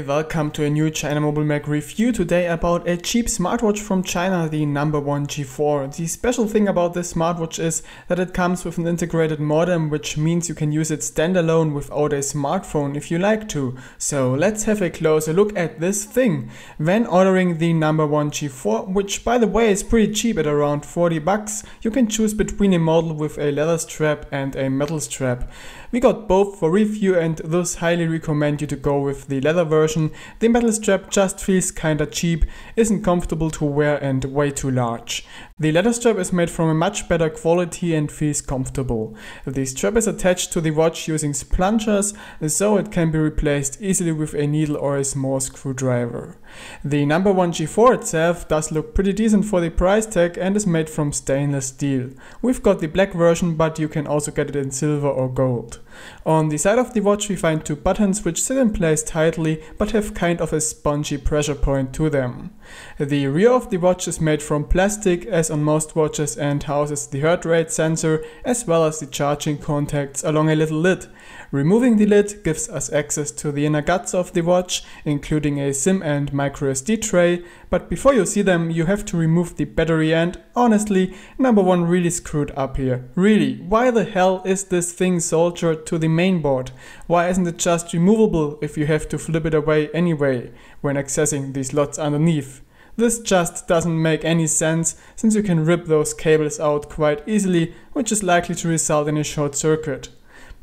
Hey, welcome to a new China Mobile Mag review today about a cheap smartwatch from China, the No.1 G4. The special thing about this smartwatch is that it comes with an integrated modem, which means you can use it standalone without a smartphone if you like to. So let's have a closer look at this thing. When ordering the No.1 G4, which by the way is pretty cheap at around 40 bucks, you can choose between a model with a leather strap and a metal strap. We got both for review and thus highly recommend you to go with the leather version. The metal strap just feels kinda cheap, isn't comfortable to wear and way too large. The leather strap is made from a much better quality and feels comfortable. The strap is attached to the watch using plungers, so it can be replaced easily with a needle or a small screwdriver. The No.1 G4 itself does look pretty decent for the price tag and is made from stainless steel. We've got the black version, but you can also get it in silver or gold. On the side of the watch we find two buttons which sit in place tightly but have kind of a spongy pressure point to them. The rear of the watch is made from plastic as on most watches and houses the heart rate sensor as well as the charging contacts along a little lid. Removing the lid gives us access to the inner guts of the watch, including a SIM and microSD tray, but before you see them you have to remove the battery and honestly, No.1 really screwed up here. Really, why the hell is this thing soldered to the mainboard? Why isn't it just removable if you have to flip it away anyway when accessing the slots underneath? This just doesn't make any sense since you can rip those cables out quite easily, which is likely to result in a short circuit.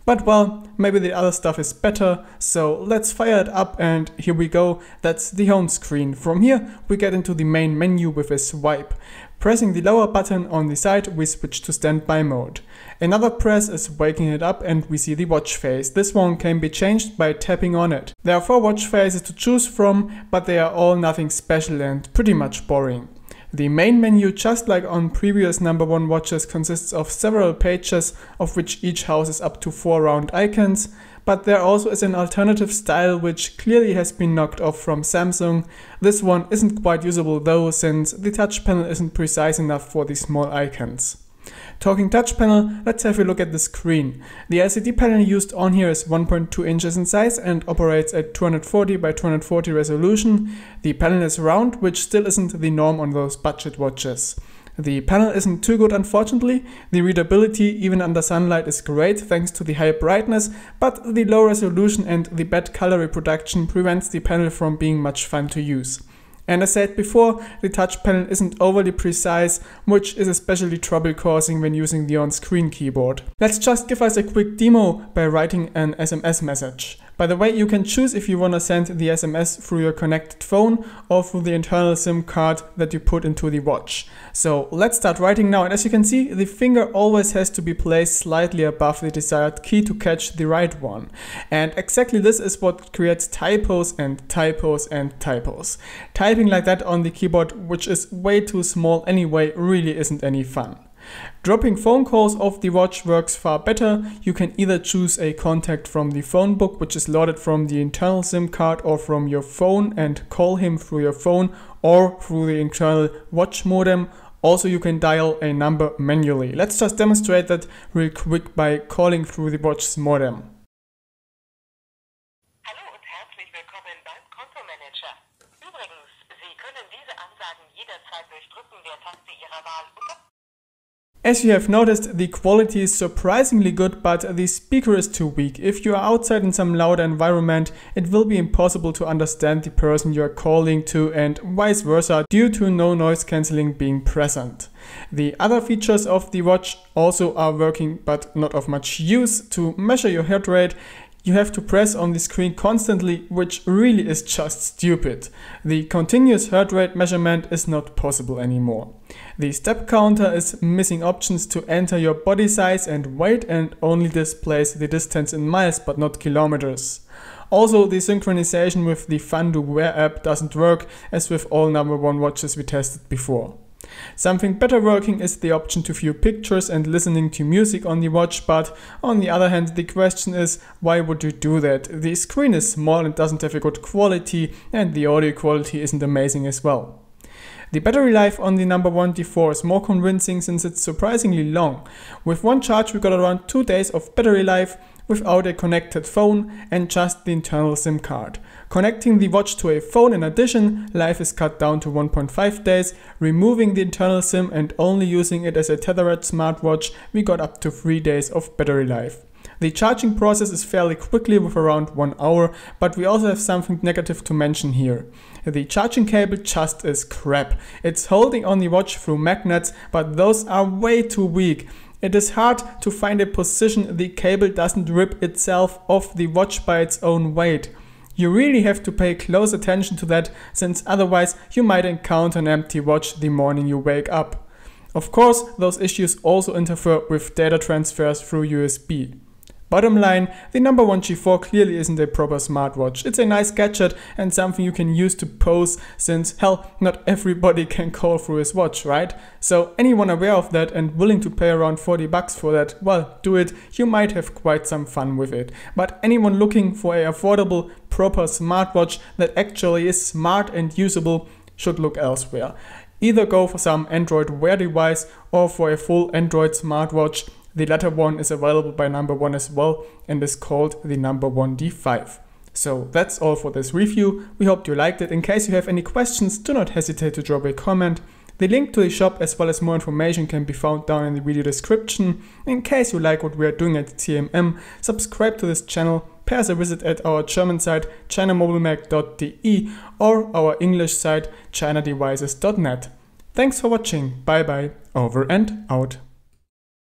But well, maybe the other stuff is better, so let's fire it up and here we go, that's the home screen. From here we get into the main menu with a swipe. Pressing the lower button on the side we switch to standby mode. Another press is waking it up and we see the watch face. This one can be changed by tapping on it. There are 4 watch faces to choose from, but they are all nothing special and pretty much boring. The main menu, just like on previous No.1 watches, consists of several pages, of which each houses up to 4 round icons, but there also is an alternative style which clearly has been knocked off from Samsung. This one isn't quite usable though, since the touch panel isn't precise enough for the small icons. Talking touch panel, let's have a look at the screen. The LCD panel used on here is 1.2 inches in size and operates at 240 by 240 resolution. The panel is round, which still isn't the norm on those budget watches. The panel isn't too good unfortunately. The readability even under sunlight is great thanks to the high brightness, but the low resolution and the bad color reproduction prevents the panel from being much fun to use. And as said before, the touch panel isn't overly precise, which is especially trouble causing when using the on-screen keyboard. Let's just give us a quick demo by writing an SMS message. By the way, you can choose if you want to send the SMS through your connected phone or through the internal SIM card that you put into the watch. So let's start writing now, and as you can see, the finger always has to be placed slightly above the desired key to catch the right one. And exactly this is what creates typos and typos and typos. Typing like that on the keyboard, which is way too small anyway, really isn't any fun. Dropping phone calls off the watch works far better. You can either choose a contact from the phone book, which is loaded from the internal SIM card or from your phone, and call him through your phone or through the internal watch modem. Also, you can dial a number manually. Let's just demonstrate that real quick by calling through the watch's modem. Hallo und herzlich willkommen beim Kontomanager. Übrigens, Sie können diese Ansagen jederzeit durch Drücken der Taste Ihrer Wahl. As you have noticed, the quality is surprisingly good, but the speaker is too weak. If you are outside in some louder environment, it will be impossible to understand the person you are calling to and vice versa due to no noise cancelling being present. The other features of the watch also are working but not of much use. To measure your heart rate, you have to press on the screen constantly, which really is just stupid. The continuous heart rate measurement is not possible anymore. The step counter is missing options to enter your body size and weight and only displays the distance in miles but not kilometers. Also, the synchronization with the Fun2 Wear app doesn't work, as with all No.1 watches we tested before. Something better working is the option to view pictures and listening to music on the watch, but on the other hand the question is, why would you do that? The screen is small and doesn't have a good quality, and the audio quality isn't amazing as well. The battery life on the No.1 G4 is more convincing since it's surprisingly long. With one charge we got around 2 days of battery life. without a connected phone and just the internal SIM card. Connecting the watch to a phone in addition, life is cut down to 1.5 days. Removing the internal SIM and only using it as a tethered smartwatch, we got up to 3 days of battery life. The charging process is fairly quickly with around 1 hour, but we also have something negative to mention here. The charging cable just is crap. It's holding on the watch through magnets, but those are way too weak. It is hard to find a position the cable doesn't rip itself off the watch by its own weight. You really have to pay close attention to that, since otherwise you might encounter an empty watch the morning you wake up. Of course, those issues also interfere with data transfers through USB. Bottom line, the No.1 G4 clearly isn't a proper smartwatch. It's a nice gadget and something you can use to pose, since hell, not everybody can call through his watch, right? So anyone aware of that and willing to pay around 40 bucks for that, well, do it. You might have quite some fun with it. But anyone looking for a affordable, proper smartwatch that actually is smart and usable should look elsewhere. Either go for some Android Wear device or for a full Android smartwatch. The latter one is available by No.1 as well and is called the No.1 D5. So that's all for this review. We hope you liked it. In case you have any questions, do not hesitate to drop a comment. The link to the shop as well as more information can be found down in the video description. In case you like what we are doing at TMM, subscribe to this channel, pay us a visit at our German site chinamobilemag.de or our English site chinadevices.net. Thanks for watching. Bye bye, over and out.